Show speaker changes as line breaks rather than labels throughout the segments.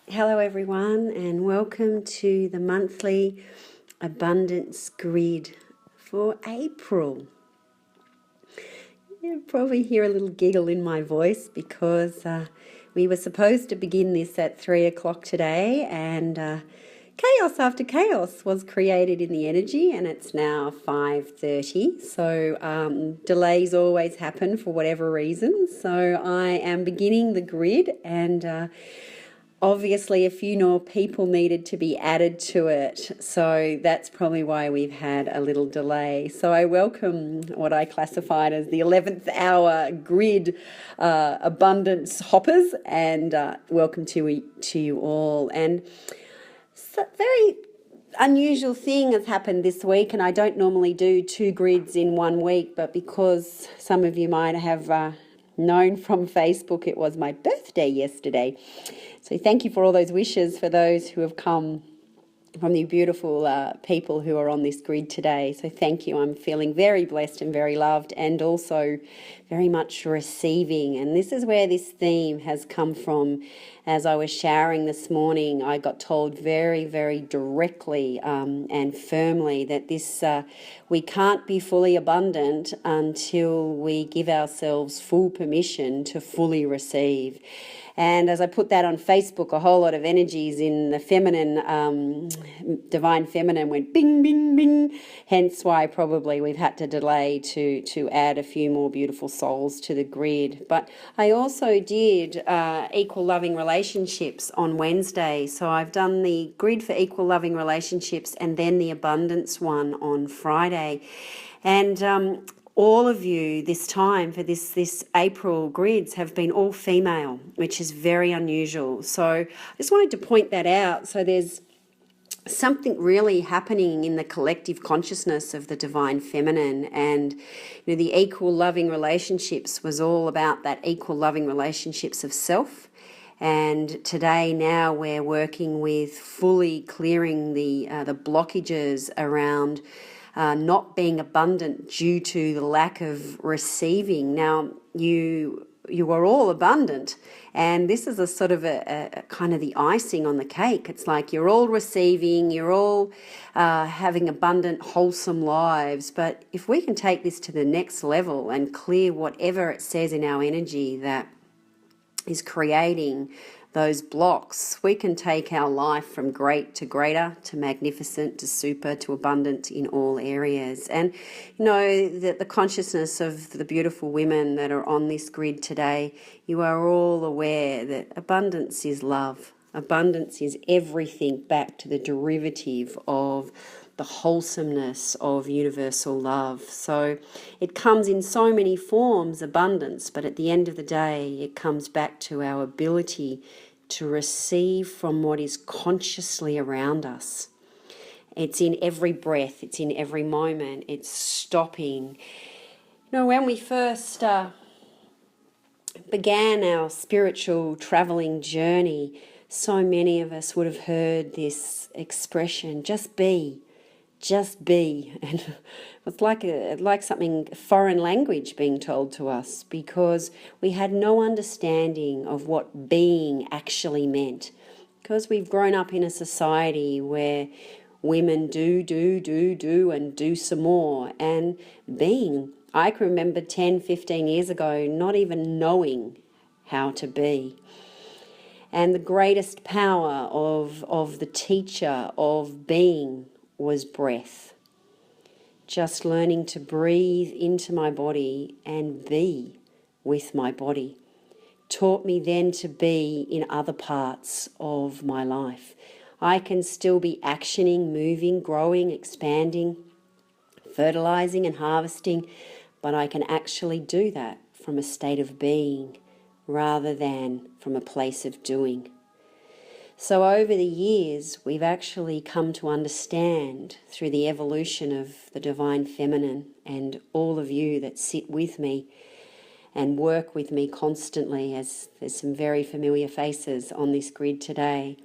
Hello everyone and welcome to the monthly abundance grid for April. You'll probably hear a little giggle in my voice because we were supposed to begin this at 3 o'clock today, and chaos after chaos was created in the energy, and it's now 5:30. So delays always happen for whatever reason. So I am beginning the grid, and obviously a few more people needed to be added to it, so that's probably why we've had a little delay. So I welcome what I classified as the 11th hour grid abundance hoppers, and welcome to you all. And so very unusual thing has happened this week, and I don't normally do two grids in 1 week, but because some of you might have known from Facebook, it was my birthday yesterday. So thank you for all those wishes for those who have come, from the beautiful people who are on this grid today. So thank you. I'm feeling very blessed and very loved, and also very much receiving. And this is where this theme has come from. As I was showering this morning, I got told very, very directly and firmly that we can't be fully abundant until we give ourselves full permission to fully receive. And as I put that on Facebook, a whole lot of energies in the feminine, divine feminine went bing, bing, bing. Hence why probably we've had to delay to add a few more beautiful souls to the grid. But I also did equal loving relationships on Wednesday. So I've done the grid for equal loving relationships and then the abundance one on Friday. And all of you this time for this April grids have been all female, which is very unusual. So I just wanted to point that out. So there's something really happening in the collective consciousness of the divine feminine, and the equal loving relationships was all about that equal loving relationships of self. And today now we're working with fully clearing the blockages around not being abundant due to the lack of receiving. Now, you are all abundant, and this is a sort of a kind of the icing on the cake. It's like you're all receiving, you're all having abundant, wholesome lives. But if we can take this to the next level and clear whatever it says in our energy that is creating those blocks, we can take our life from great to greater, to magnificent, to super, to abundant in all areas. And that the consciousness of the beautiful women that are on this grid today, you are all aware that abundance is love. Abundance is everything back to the derivative of the wholesomeness of universal love. So it comes in so many forms, abundance, but at the end of the day, it comes back to our ability to receive from what is consciously around us. It's in every breath, it's in every moment, it's stopping. When we first began our spiritual traveling journey, so many of us would have heard this expression, just be. And it was like something foreign language being told to us, because we had no understanding of what being actually meant, because we've grown up in a society where women do and do some more. And being, I can remember 10, 15 years ago not even knowing how to be. And the greatest power of the teacher of being was breath. Just learning to breathe into my body and be with my body taught me then to be in other parts of my life. I can still be actioning, moving, growing, expanding, fertilizing and harvesting, but I can actually do that from a state of being rather than from a place of doing. So over the years, we've actually come to understand through the evolution of the divine feminine, and all of you that sit with me and work with me constantly, as there's some very familiar faces on this grid today,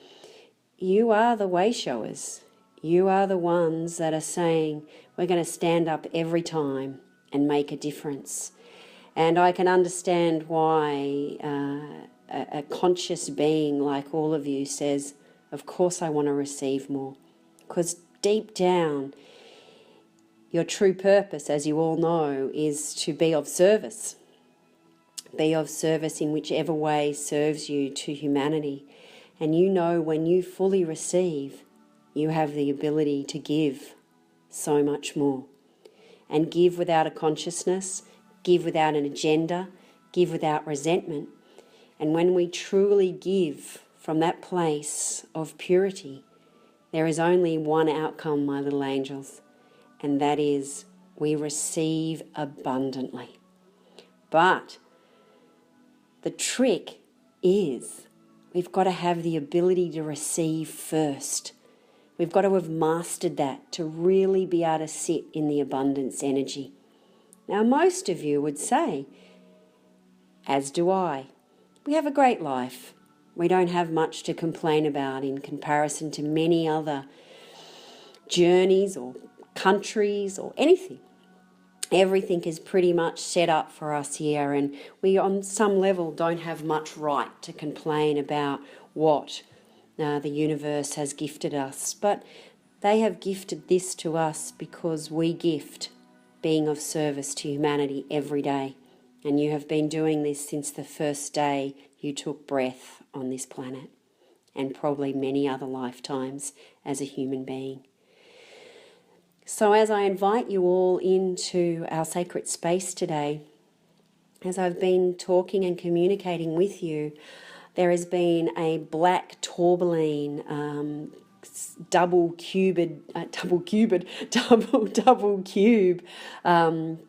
you are the way showers. You are the ones that are saying, we're going to stand up every time and make a difference. And I can understand why a conscious being like all of you says, of course I want to receive more. Because deep down, your true purpose, as you all know, is to be of service. Be of service in whichever way serves you to humanity. And you know when you fully receive, you have the ability to give so much more. And give without a consciousness, give without an agenda, give without resentment. And when we truly give from that place of purity, there is only one outcome, my little angels, and that is we receive abundantly. But the trick is we've got to have the ability to receive first. We've got to have mastered that to really be able to sit in the abundance energy. Now, most of you would say, as do I, we have a great life. We don't have much to complain about in comparison to many other journeys or countries or anything. Everything is pretty much set up for us here, and we on some level don't have much right to complain about what the universe has gifted us. But they have gifted this to us because we gift being of service to humanity every day. And you have been doing this since the first day you took breath on this planet, and probably many other lifetimes as a human being. So as I invite you all into our sacred space today, as I've been talking and communicating with you, there has been a black tourmaline double cube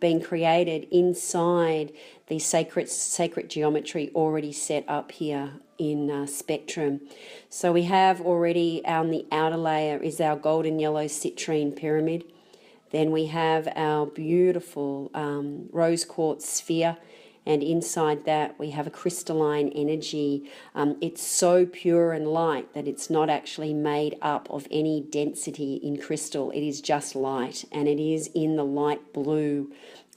being created inside the sacred geometry already set up here in Spectrum. So we have already on the outer layer is our golden yellow citrine pyramid. Then we have our beautiful rose quartz sphere, and inside that we have a crystalline energy. It's so pure and light that it's not actually made up of any density in crystal. It is just light, and it is in the light blue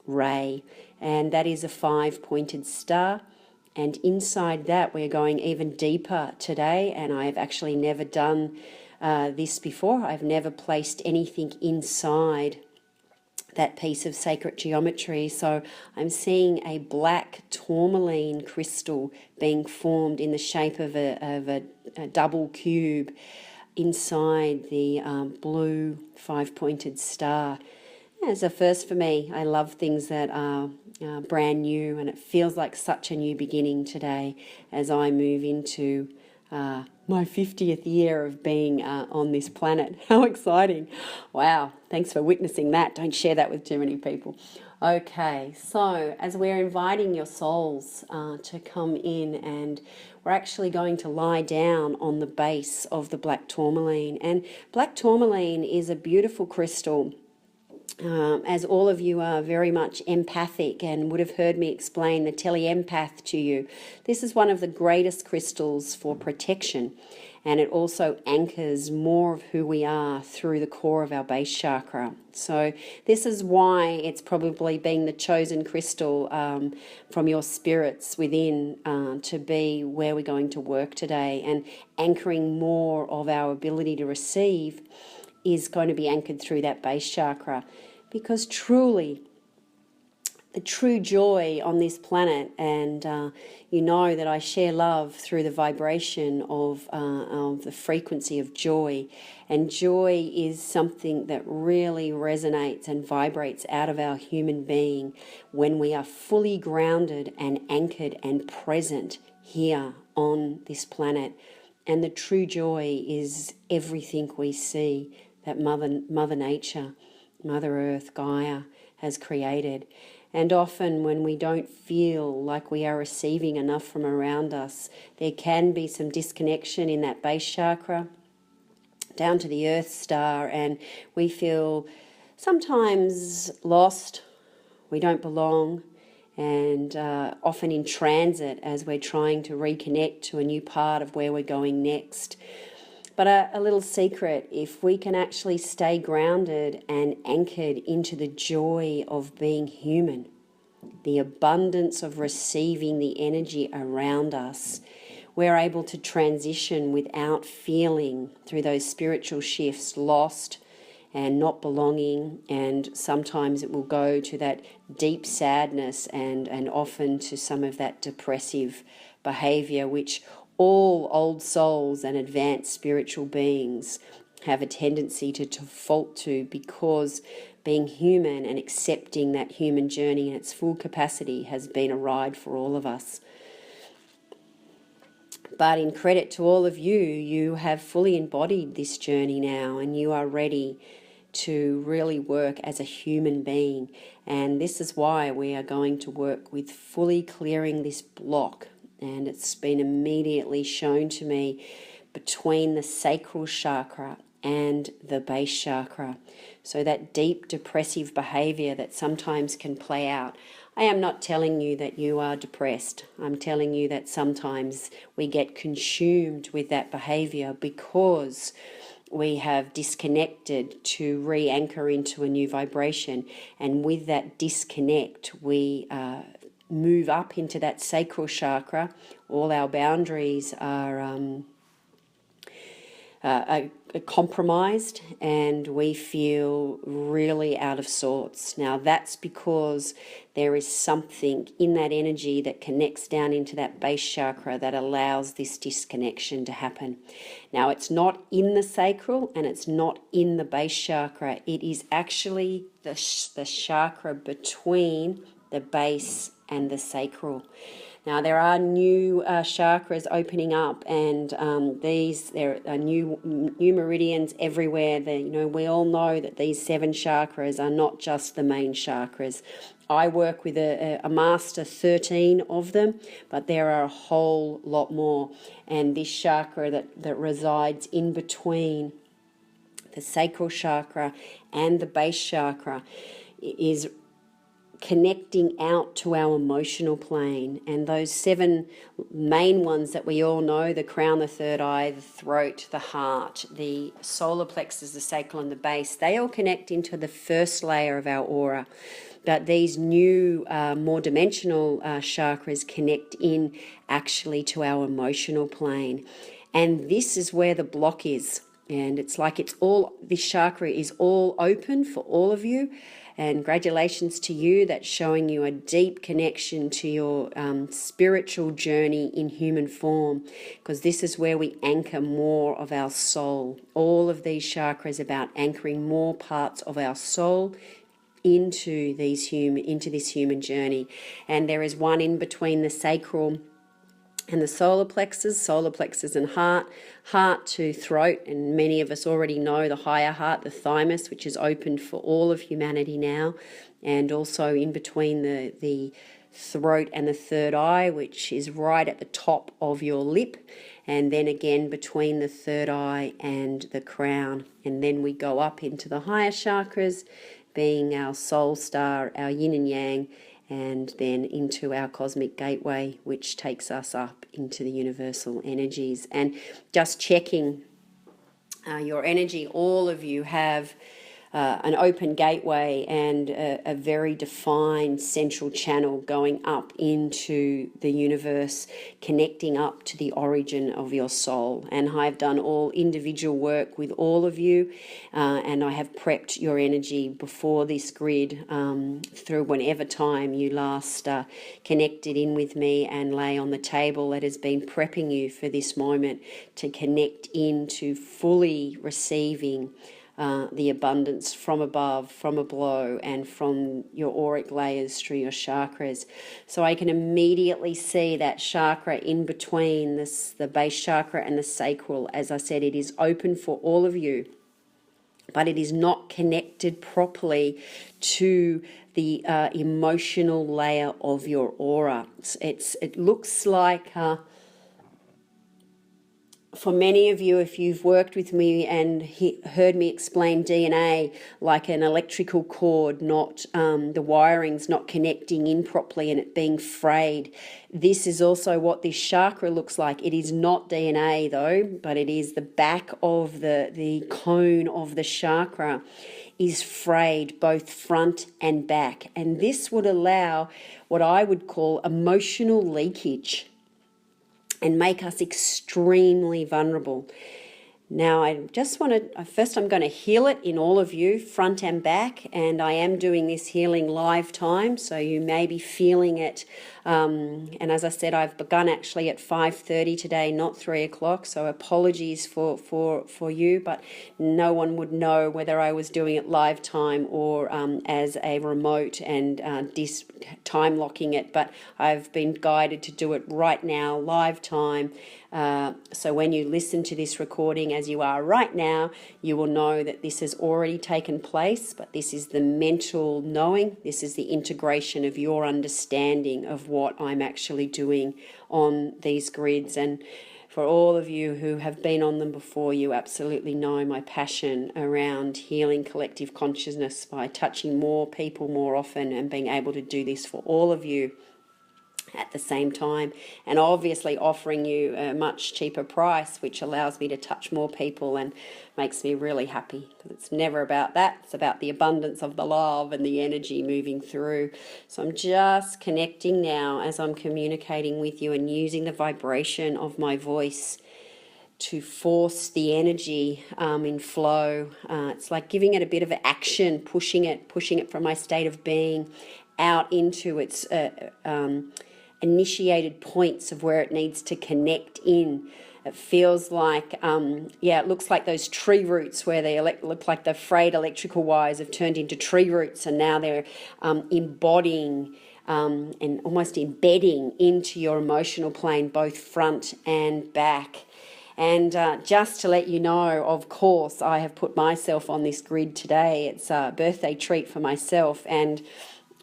ray, and that is a 5-pointed star. And inside that we're going even deeper today, and I've actually never done this before. I've never placed anything inside that piece of sacred geometry. So I'm seeing a black tourmaline crystal being formed in the shape of a double cube inside the blue 5-pointed star. It's a first for me. I love things that are brand new, and it feels like such a new beginning today as I move into my 50th year of being on this planet. How exciting. Wow, thanks for witnessing that. Don't share that with too many people. Okay, so as we're inviting your souls to come in, and we're actually going to lie down on the base of the black tourmaline. And black tourmaline is a beautiful crystal. As all of you are very much empathic and would have heard me explain the teleempath to you, this is one of the greatest crystals for protection, and it also anchors more of who we are through the core of our base chakra. So this is why it's probably being the chosen crystal from your spirits within to be where we're going to work today, and anchoring more of our ability to receive is going to be anchored through that base chakra. Because truly, the true joy on this planet, and you know that I share love through the vibration of the frequency of joy, and joy is something that really resonates and vibrates out of our human being when we are fully grounded and anchored and present here on this planet. And the true joy is everything we see that Mother Nature, Mother Earth, Gaia has created. And often when we don't feel like we are receiving enough from around us, there can be some disconnection in that base chakra down to the Earth star, and we feel sometimes lost, we don't belong, and often in transit as we're trying to reconnect to a new part of where we're going next. But a little secret, if we can actually stay grounded and anchored into the joy of being human, the abundance of receiving the energy around us, we're able to transition without feeling through those spiritual shifts, lost and not belonging, and sometimes it will go to that deep sadness and often to some of that depressive behavior, which all old souls and advanced spiritual beings have a tendency to default to, because being human and accepting that human journey in its full capacity has been a ride for all of us. But in credit to all of you, you have fully embodied this journey now, and you are ready to really work as a human being. And this is why we are going to work with fully clearing this block. And it's been immediately shown to me between the sacral chakra and the base chakra. So that deep depressive behavior that sometimes can play out. I am not telling you that you are depressed. I'm telling you that sometimes we get consumed with that behavior because we have disconnected to re-anchor into a new vibration. And with that disconnect, we move up into that sacral chakra. All our boundaries are compromised, and we feel really out of sorts. Now that's because there is something in that energy that connects down into that base chakra that allows this disconnection to happen. Now it's not in the sacral and it's not in the base chakra. It is actually the chakra between the base and the sacral. Now there are new chakras opening up, and there are new meridians everywhere. We all know that these 7 chakras are not just the main chakras. I work with a master 13 of them, but there are a whole lot more. And this chakra that resides in between the sacral chakra and the base chakra is connecting out to our emotional plane. And those 7 main ones that we all know, the crown, the third eye, the throat, the heart, the solar plexus, the sacral and the base, they all connect into the first layer of our aura. But these new, more dimensional chakras connect in actually to our emotional plane. And this is where the block is. And it's like this chakra is all open for all of you. And congratulations to you. That's showing you a deep connection to your spiritual journey in human form, because this is where we anchor more of our soul. All of these chakras about anchoring more parts of our soul into this human journey. And there is one in between the sacral and the solar plexus and heart to throat, and many of us already know the higher heart, the thymus, which is open for all of humanity now, and also in between the throat and the third eye, which is right at the top of your lip, and then again between the third eye and the crown. And then we go up into the higher chakras, being our soul star, our yin and yang, and then into our cosmic gateway, which takes us up into the universal energies. And just checking your energy, all of you have an open gateway and a very defined central channel going up into the universe, connecting up to the origin of your soul. And I've done all individual work with all of you, and I have prepped your energy before this grid through whenever time you last connected in with me and lay on the table that has been prepping you for this moment to connect into fully receiving the abundance from above, from below, and from your auric layers through your chakras. So I can immediately see that chakra in between the base chakra and the sacral. As I said, it is open for all of you, but it is not connected properly to the emotional layer of your aura. It looks like for many of you, if you've worked with me and heard me explain DNA like an electrical cord, not the wiring's not connecting in properly and it being frayed, this is also what this chakra looks like. It is not DNA though, but it is the back of the cone of the chakra is frayed, both front and back. And this would allow what I would call emotional leakage and make us extremely vulnerable. Now, I just want to, first I'm going to heal it in all of you, front and back, and I am doing this healing live time, so you may be feeling it. And as I said, I've begun actually at 5:30 today, not 3 o'clock, so apologies for you, but no one would know whether I was doing it live time or as a remote and time locking it, but I've been guided to do it right now, live time. So when you listen to this recording as you are right now, you will know that this has already taken place, but this is the mental knowing, this is the integration of your understanding of what I'm actually doing on these grids. And for all of you who have been on them before, you absolutely know my passion around healing collective consciousness by touching more people more often and being able to do this for all of you at the same time, and obviously offering you a much cheaper price, which allows me to touch more people and makes me really happy, because it's never about that. It's about the abundance of the love and the energy moving through. So I'm just connecting now as I'm communicating with you and using the vibration of my voice to force the energy in flow. It's like giving it a bit of action, pushing it from my state of being out into its initiated points of where it needs to connect in. It feels like, it looks like those tree roots where they look like the frayed electrical wires have turned into tree roots, and now they're embodying and almost embedding into your emotional plane, both front and back. And just to let you know, of course, I have put myself on this grid today. It's a birthday treat for myself, and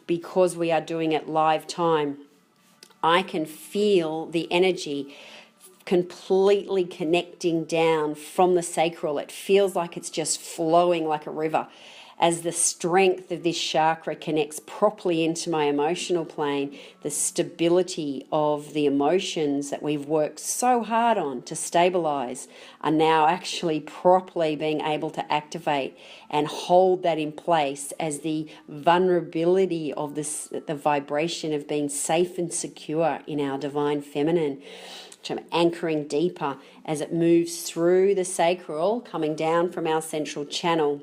because we are doing it live time, I can feel the energy completely connecting down from the sacral. It feels like it's just flowing like a river as the strength of this chakra connects properly into my emotional plane. The stability of the emotions that we've worked so hard on to stabilize are now actually properly being able to activate and hold that in place as the vulnerability of this, the vibration of being safe and secure in our divine feminine, which I'm anchoring deeper as it moves through the sacral, coming down from our central channel.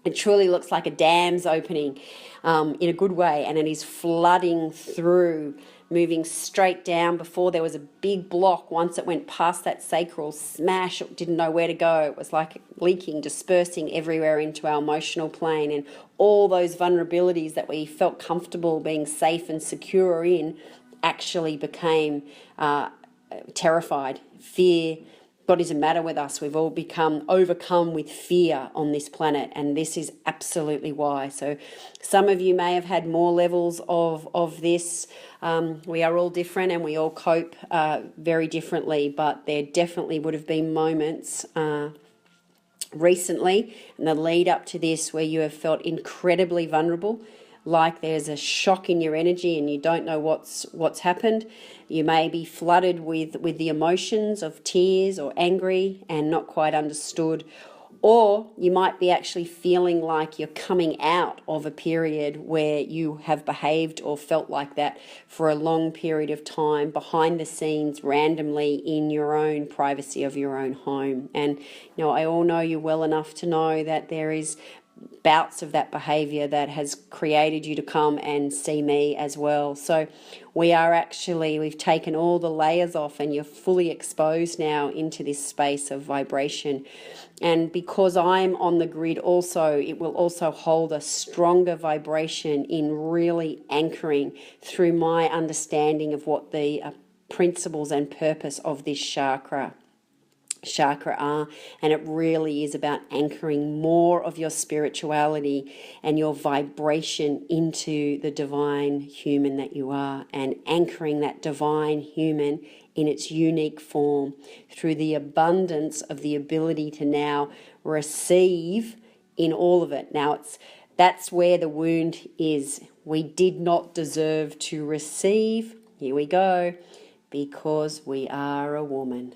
It truly looks like a dam's opening in a good way, and it is flooding through, moving straight down. Before there was a big block. Once it went past that sacral smash, it didn't know where to go. It was like leaking, dispersing everywhere into our emotional plane, and all those vulnerabilities that we felt comfortable being safe and secure in actually became terrified, fear. What is the matter with us? We've all become overcome with fear on this planet, and this is absolutely why. So some of you may have had more levels of this. We are all different and we all cope very differently, but there definitely would have been moments recently in the lead up to this where you have felt incredibly vulnerable, like there's a shock in your energy and you don't know what's happened. You may be flooded with the emotions of tears or angry and not quite understood, or you might be actually feeling like you're coming out of a period where you have behaved or felt like that for a long period of time behind the scenes, randomly in your own privacy of your own home. And I all know you well enough to know that there is bouts of that behavior that has created you to come and see me as well. So we've taken all the layers off and you're fully exposed now into this space of vibration. And because I'm on the grid also, it will also hold a stronger vibration in really anchoring through my understanding of what the principles and purpose of this chakra are, and it really is about anchoring more of your spirituality and your vibration into the divine human that you are, and anchoring that divine human in its unique form, through the abundance of the ability to now receive in all of it. Now that's where the wound is. We did not deserve to receive. Here we go. Because we are a woman.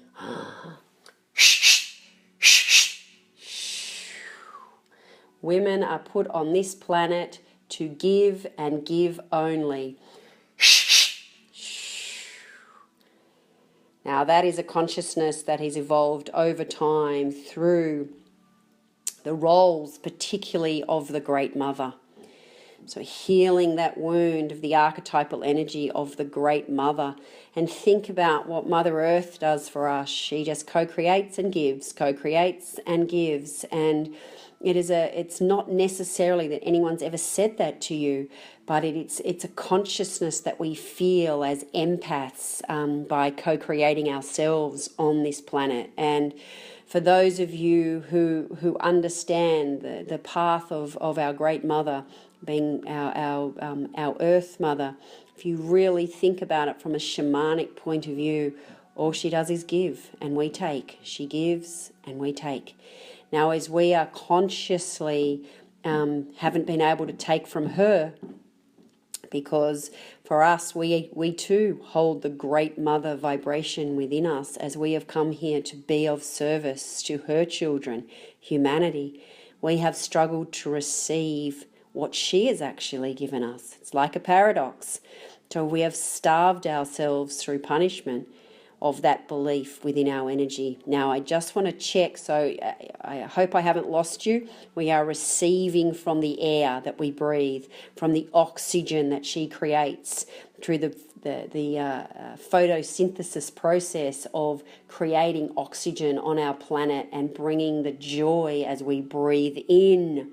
Women are put on this planet to give and give only. Now that is a consciousness that has evolved over time through the roles, particularly of the Great Mother. So healing that wound of the archetypal energy of the Great Mother, and think about what Mother Earth does for us. She just co-creates and gives, co-creates and gives. And it's not necessarily that anyone's ever said that to you, but it's a consciousness that we feel as empaths by co-creating ourselves on this planet. And for those of you who understand the path of our Great Mother, being our Earth Mother, if you really think about it from a shamanic point of view, all she does is give and we take. She gives and we take. Now, as we are consciously haven't been able to take from her, because for us, we too hold the Great Mother vibration within us as we have come here to be of service to her children, humanity. We have struggled to receive what she has actually given us. It's like a paradox. So we have starved ourselves through punishment of that belief within our energy. Now, I just want to check, so I hope I haven't lost you. We are receiving from the air that we breathe, from the oxygen that she creates through the photosynthesis process of creating oxygen on our planet and bringing the joy as we breathe in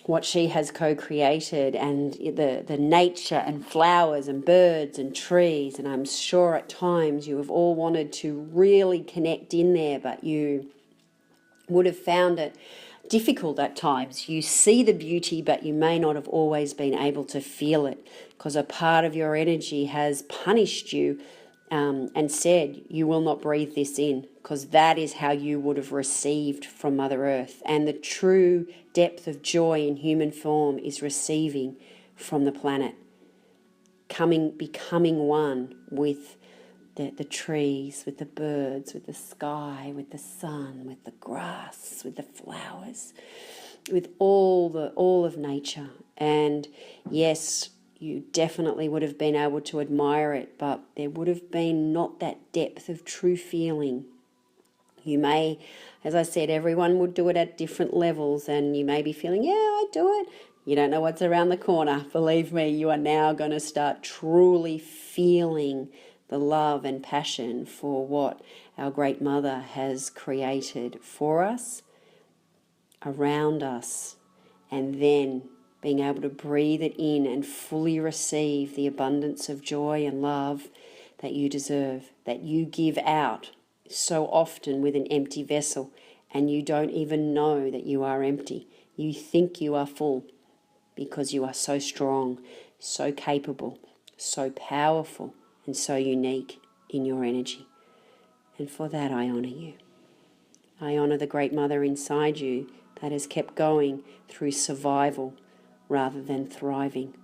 what she has co-created, and the nature and flowers and birds and trees. And I'm sure at times you have all wanted to really connect in there, but you would have found it difficult at times. You see the beauty, but you may not have always been able to feel it because a part of your energy has punished you and said, you will not breathe this in, because that is how you would have received from Mother Earth. And the true depth of joy in human form is receiving from the planet, becoming one with the trees, with the birds, with the sky, with the sun, with the grass, with the flowers, with all of nature. And yes, you definitely would have been able to admire it, but there would have been not that depth of true feeling. You may, as I said, everyone would do it at different levels, and you may be feeling, yeah, I do it. You don't know what's around the corner. Believe me, you are now going to start truly feeling the love and passion for what our Great Mother has created for us, around us, and then being able to breathe it in and fully receive the abundance of joy and love that you deserve, that you give out so often with an empty vessel, and you don't even know that you are empty. You think you are full because you are so strong, so capable, so powerful, and so unique in your energy. And for that, I honour you. I honour the Great Mother inside you that has kept going through survival rather than thriving.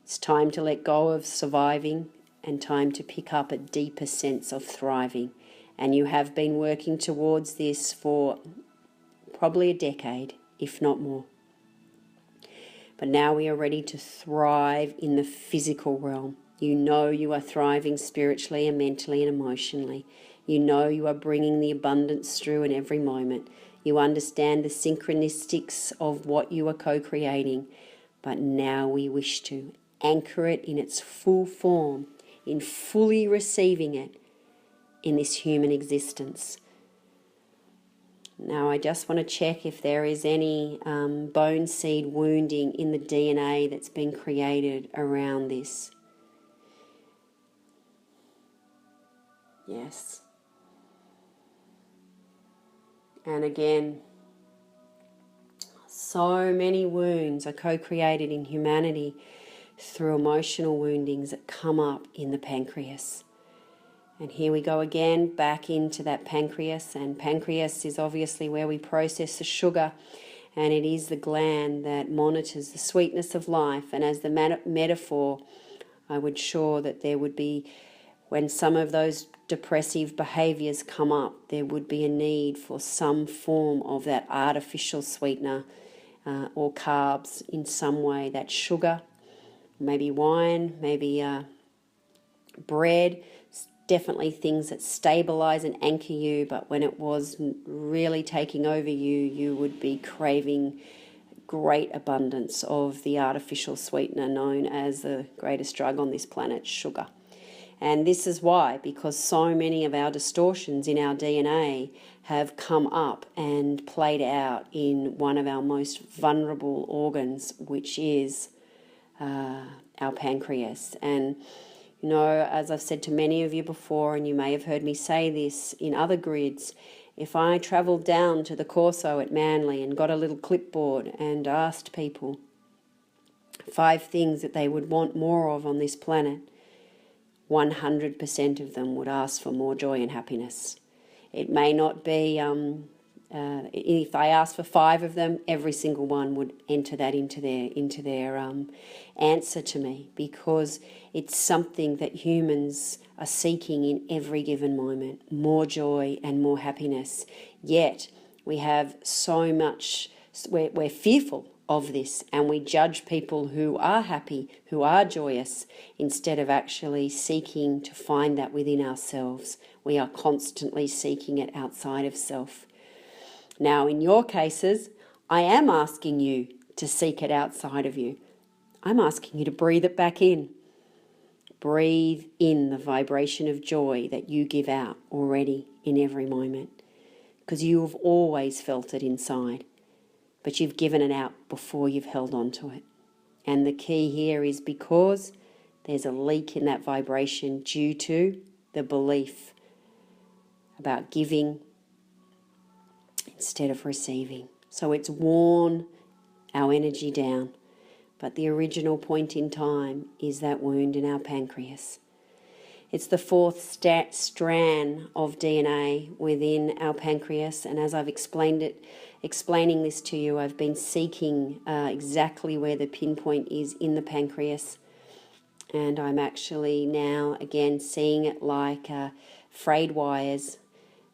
It's time to let go of surviving and time to pick up a deeper sense of thriving. And you have been working towards this for probably a decade, if not more. But now we are ready to thrive in the physical realm. You know you are thriving spiritually and mentally and emotionally. You know you are bringing the abundance through in every moment. You understand the synchronicities of what you are co-creating, but now we wish to anchor it in its full form, in fully receiving it in this human existence. Now I just want to check if there is any bone seed wounding in the DNA that's been created around this. Yes. And again, so many wounds are co-created in humanity through emotional woundings that come up in the pancreas. And here we go again, back into that pancreas. And pancreas is obviously where we process the sugar. And it is the gland that monitors the sweetness of life. And as the metaphor, I would sure that there would be, when some of those depressive behaviors come up, there would be a need for some form of that artificial sweetener or carbs in some way. That sugar, maybe wine, maybe bread, definitely things that stabilize and anchor you, but when it was really taking over you, you would be craving great abundance of the artificial sweetener known as the greatest drug on this planet, sugar. And this is why, because so many of our distortions in our DNA have come up and played out in one of our most vulnerable organs, which is our pancreas. And you know, as I've said to many of you before, and you may have heard me say this in other grids, if I travelled down to the Corso at Manly and got a little clipboard and asked people 5 things that they would want more of on this planet, 100% of them would ask for more joy and happiness. It may not be, if I asked for 5 of them, every single one would enter that into their answer to me, because it's something that humans are seeking in every given moment, more joy and more happiness. Yet we have so much, we're fearful of this, and we judge people who are happy, who are joyous, instead of actually seeking to find that within ourselves. We are constantly seeking it outside of self. Now, in your cases, I am asking you to seek it outside of you. I'm asking you to breathe it back in. Breathe in the vibration of joy that you give out already in every moment, because you have always felt it inside, but you've given it out before you've held on to it. And the key here is because there's a leak in that vibration due to the belief about giving instead of receiving. So it's worn our energy down. But the original point in time is that wound in our pancreas. It's the 4th strand of DNA within our pancreas. And as I've explaining this to you, I've been seeking exactly where the pinpoint is in the pancreas. And I'm actually now, again, seeing it like frayed wires.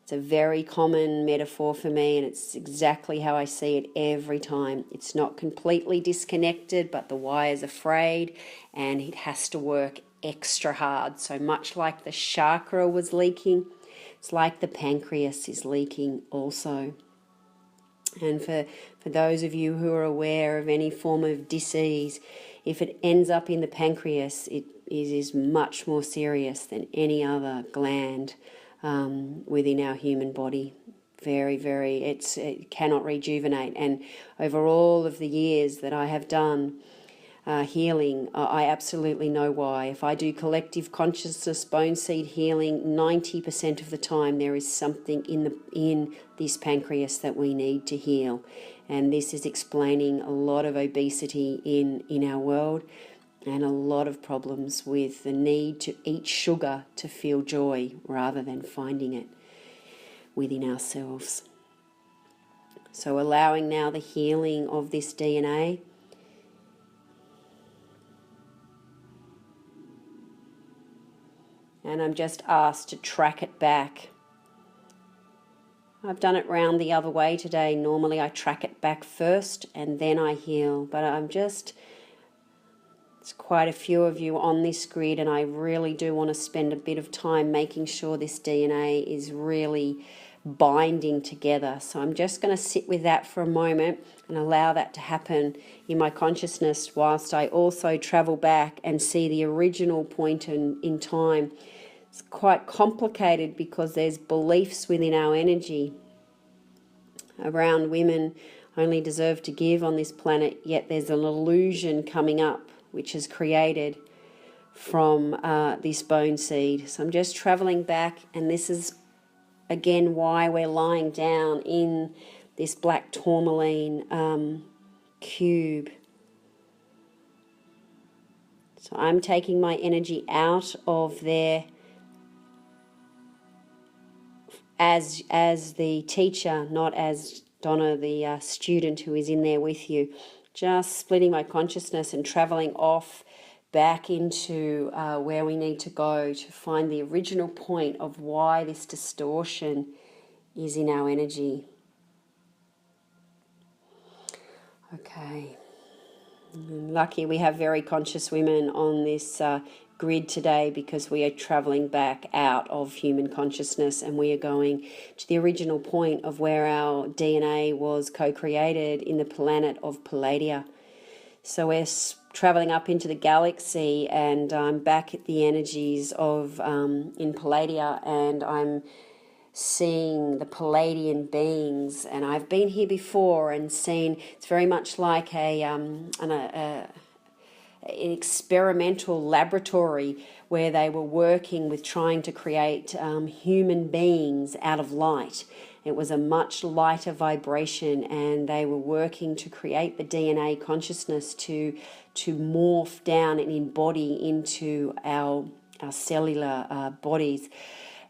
It's a very common metaphor for me, and it's exactly how I see it every time. It's not completely disconnected, but the wires are frayed, and it has to work extra hard. So much like the chakra was leaking, it's like the pancreas is leaking also. And for those of you who are aware of any form of disease, if it ends up in the pancreas, it is much more serious than any other gland within our human body. Very, very, it cannot rejuvenate. And over all of the years that I have done healing, I absolutely know why. If I do collective consciousness bone seed healing, 90% of the time there is something in this pancreas that we need to heal. And this is explaining a lot of obesity in our world, and a lot of problems with the need to eat sugar to feel joy rather than finding it within ourselves. So allowing now the healing of this DNA. And I'm just asked to track it back. I've done it round the other way today. Normally I track it back first and then I heal, but there's quite a few of you on this grid, and I really do want to spend a bit of time making sure this DNA is really binding together. So I'm just going to sit with that for a moment and allow that to happen in my consciousness, whilst I also travel back and see the original point in time. It's quite complicated because there's beliefs within our energy around women only deserve to give on this planet, yet there's an illusion coming up which is created from this bone seed. So I'm just traveling back, and this is again why we're lying down in this black tourmaline cube. So I'm taking my energy out of there as the teacher, not as Donna, the student who is in there with you. Just splitting my consciousness and traveling off back into where we need to go to find the original point of why this distortion is in our energy. Okay. Lucky we have very conscious women on this grid today, because we are traveling back out of human consciousness and we are going to the original point of where our DNA was co-created in the planet of Palladia. So we're traveling up into the galaxy, and I'm back at the energies of in Palladia, and I'm seeing the Palladian beings. And I've been here before and seen, it's very much like an experimental laboratory where they were working with trying to create human beings out of light. It was a much lighter vibration, and they were working to create the DNA consciousness to morph down and embody into our cellular bodies.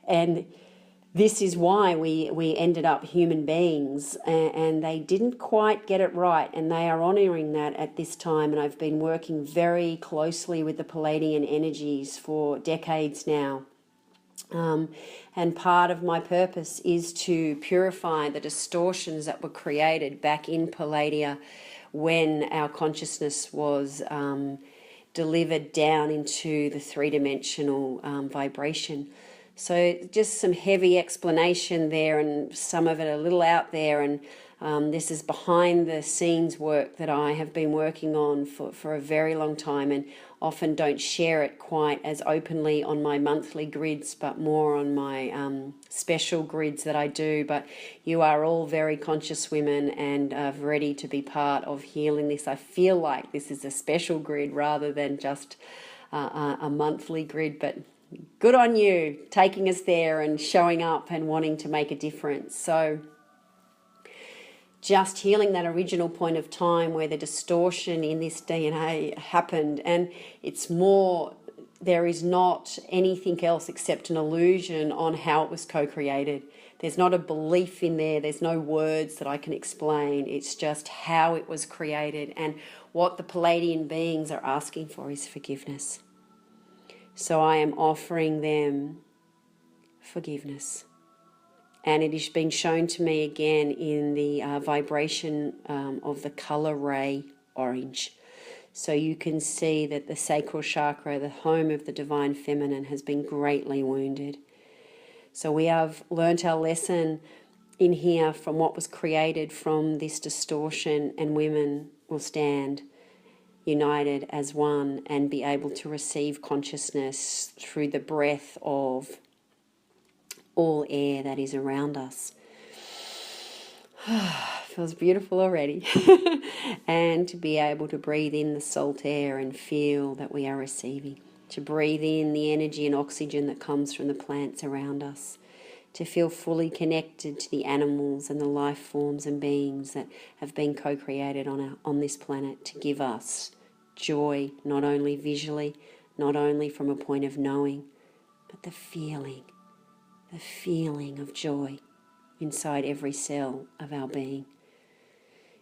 And this is why we ended up human beings, and they didn't quite get it right, and they are honouring that at this time. And I've been working very closely with the Palladian energies for decades now. And part of my purpose is to purify the distortions that were created back in Palladia when our consciousness was delivered down into the three-dimensional vibration. So just some heavy explanation there, and some of it a little out there, and this is behind the scenes work that I have been working on for a very long time, and often don't share it quite as openly on my monthly grids, but more on my special grids that I do. But you are all very conscious women and ready to be part of healing this. I feel like this is a special grid rather than just a monthly grid, but good on you taking us there and showing up and wanting to make a difference. So just healing that original point of time where the distortion in this DNA happened. And it's more, there is not anything else except an illusion on how it was co-created. There's not a belief in there. There's no words that I can explain. It's just how it was created. And what the Palladian beings are asking for is forgiveness. So I am offering them forgiveness. And it is being shown to me again in the vibration of the color ray orange. So you can see that the sacral chakra, the home of the divine feminine, has been greatly wounded. So we have learnt our lesson in here from what was created from this distortion, and women will stand united as one and be able to receive consciousness through the breath of all air that is around us. Feels beautiful already. And to be able to breathe in the salt air and feel that we are receiving. To breathe in the energy and oxygen that comes from the plants around us. To feel fully connected to the animals and the life forms and beings that have been co-created on this planet to give us joy, not only visually, not only from a point of knowing, but the feeling of joy inside every cell of our being.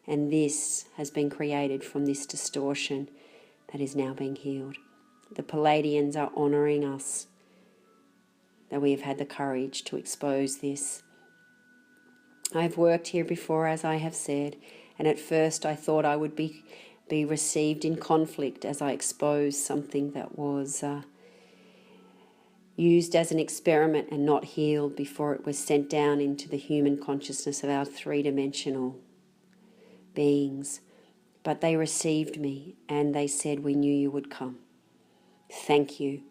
And this has been created from this distortion that is now being healed. The Palladians are honouring us, that we have had the courage to expose this. I've worked here before, as I have said, and at first I thought I would be received in conflict as I exposed something that was used as an experiment and not healed before it was sent down into the human consciousness of our three-dimensional beings. But they received me and they said, "We knew you would come. Thank you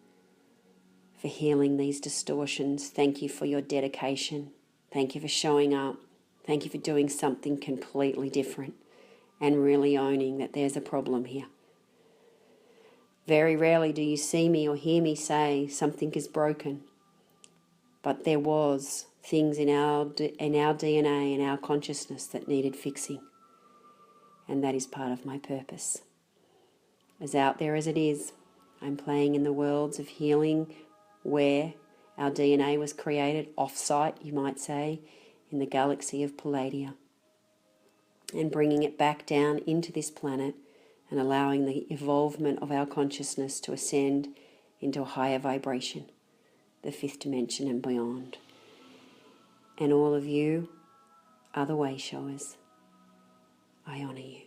for healing these distortions. Thank you for your dedication. Thank you for showing up. Thank you for doing something completely different and really owning that there's a problem here." Very rarely do you see me or hear me say something is broken, but there was things in our DNA and our consciousness that needed fixing, and that is part of my purpose. As out there as it is, I'm playing in the worlds of healing where Our DNA was created off-site, you might say, in the galaxy of Palladia. And bringing it back down into this planet and allowing the evolvement of our consciousness to ascend into a higher vibration, the fifth dimension and beyond. And all of you are the way showers. I honour you.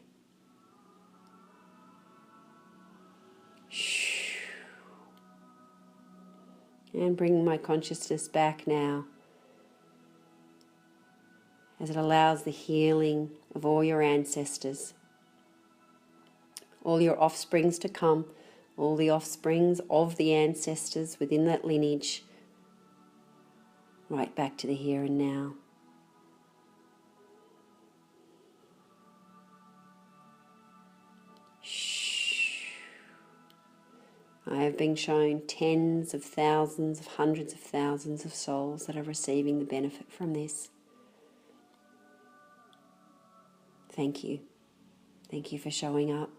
And bring my consciousness back now as it allows the healing of all your ancestors, all your offsprings to come, all the offsprings of the ancestors within that lineage, right back to the here and now. I have been shown tens of thousands of hundreds of thousands of souls that are receiving the benefit from this. Thank you. Thank you for showing up.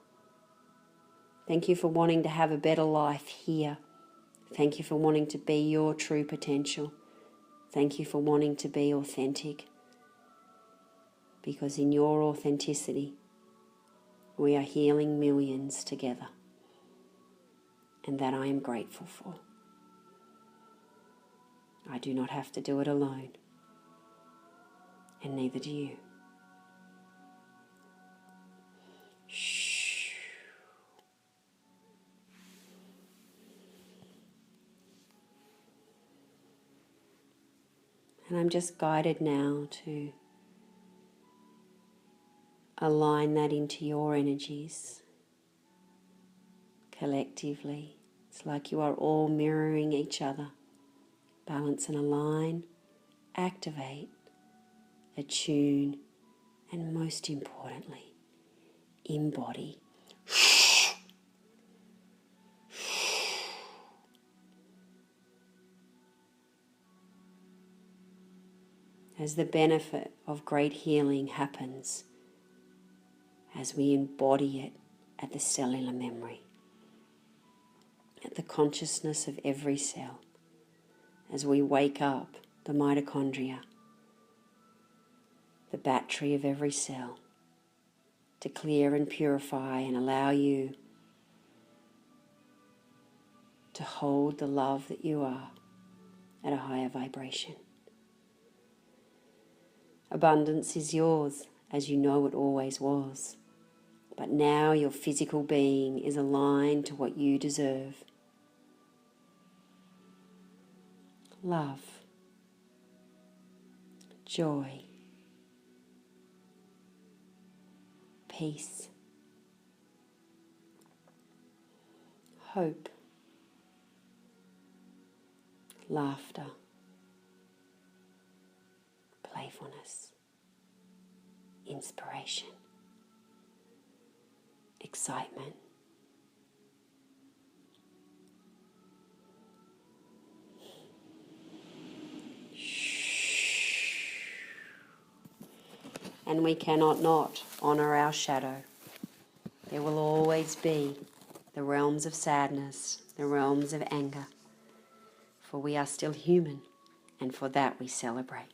Thank you for wanting to have a better life here. Thank you for wanting to be your true potential. Thank you for wanting to be authentic. Because in your authenticity, we are healing millions together. And that I am grateful for. I do not have to do it alone. And neither do you. Shh. And I'm just guided now to align that into your energies collectively. It's like you are all mirroring each other. Balance and align, activate, attune, and most importantly, embody. As the benefit of great healing happens, as we embody it at the cellular memory, at the consciousness of every cell, as we wake up the mitochondria, the battery of every cell, to clear and purify and allow you to hold the love that you are at a higher vibration. Abundance is yours, as you know it always was. But now your physical being is aligned to what you deserve. Love, joy, peace, hope, laughter, playfulness, inspiration, excitement. And we cannot not honour our shadow. There will always be the realms of sadness, the realms of anger, for we are still human, and for that we celebrate.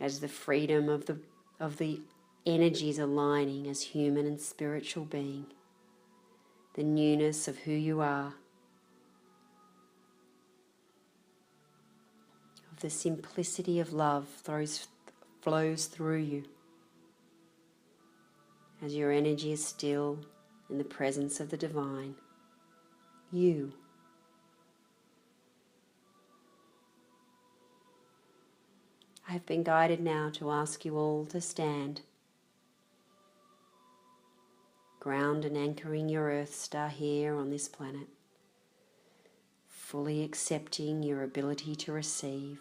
As the freedom of the energies aligning as human and spiritual being, the newness of who you are, of the simplicity of love flows through you as your energy is still in the presence of the divine. You. I've been guided now to ask you all to stand, ground and anchoring your Earth star here on this planet, fully accepting your ability to receive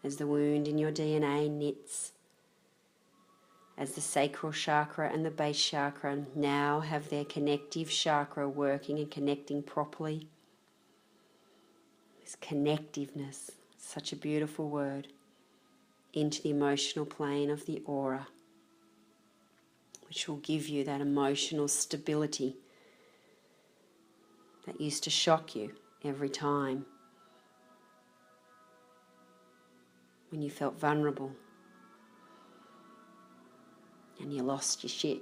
as the wound in your DNA knits, as the sacral chakra and the base chakra now have their connective chakra working and connecting properly. This connectiveness, such a beautiful word, into the emotional plane of the aura, which will give you that emotional stability that used to shock you every time when you felt vulnerable and you lost your shit.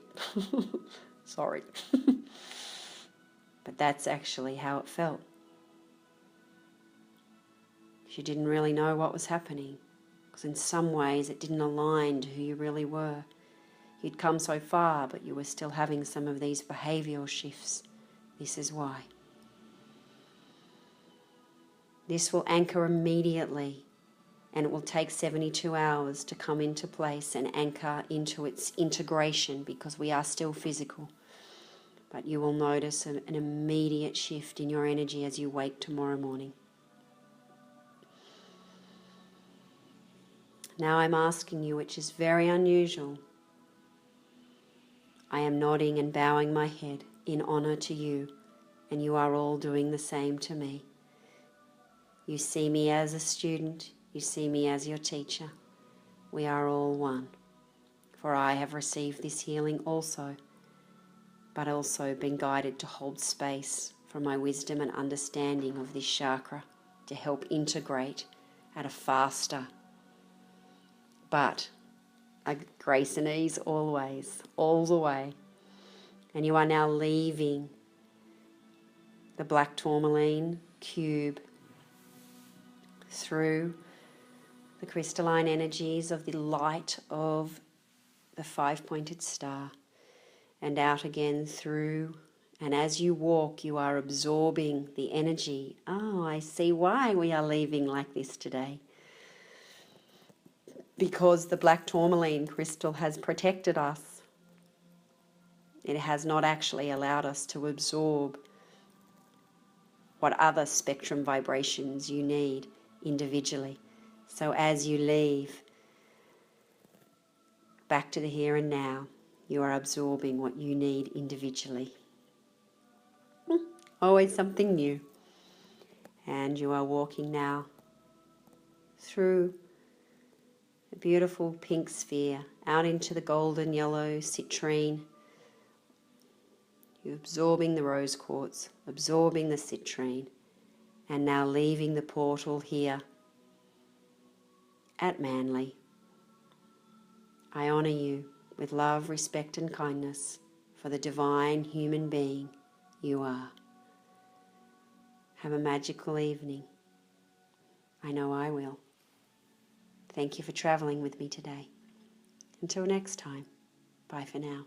Sorry. But that's actually how it felt. You didn't really know what was happening, because in some ways it didn't align to who you really were. You'd come so far, but you were still having some of these behavioural shifts. This is why. This will anchor immediately, and it will take 72 hours to come into place and anchor into its integration, because we are still physical. But you will notice an immediate shift in your energy as you wake tomorrow morning. Now I'm asking you, which is very unusual. I am nodding and bowing my head in honour to you, and you are all doing the same to me. You see me as a student, you see me as your teacher. We are all one. For I have received this healing also, but also been guided to hold space for my wisdom and understanding of this chakra to help integrate at a faster, but a grace and ease always, all the way. And you are now leaving the black tourmaline cube through the crystalline energies of the light of the five-pointed star and out again through. And as you walk, you are absorbing the energy. Oh, I see why we are leaving like this today. Because the black tourmaline crystal has protected us. It has not actually allowed us to absorb what other spectrum vibrations you need individually. So as you leave back to the here and now, you are absorbing what you need individually. Always something new. And you are walking now through a beautiful pink sphere out into the golden yellow citrine. You're absorbing the rose quartz, absorbing the citrine, and now leaving the portal here at Manly. I honour you with love, respect and kindness for the divine human being you are. Have a magical evening. I know I will. Thank you for travelling with me today. Until next time, bye for now.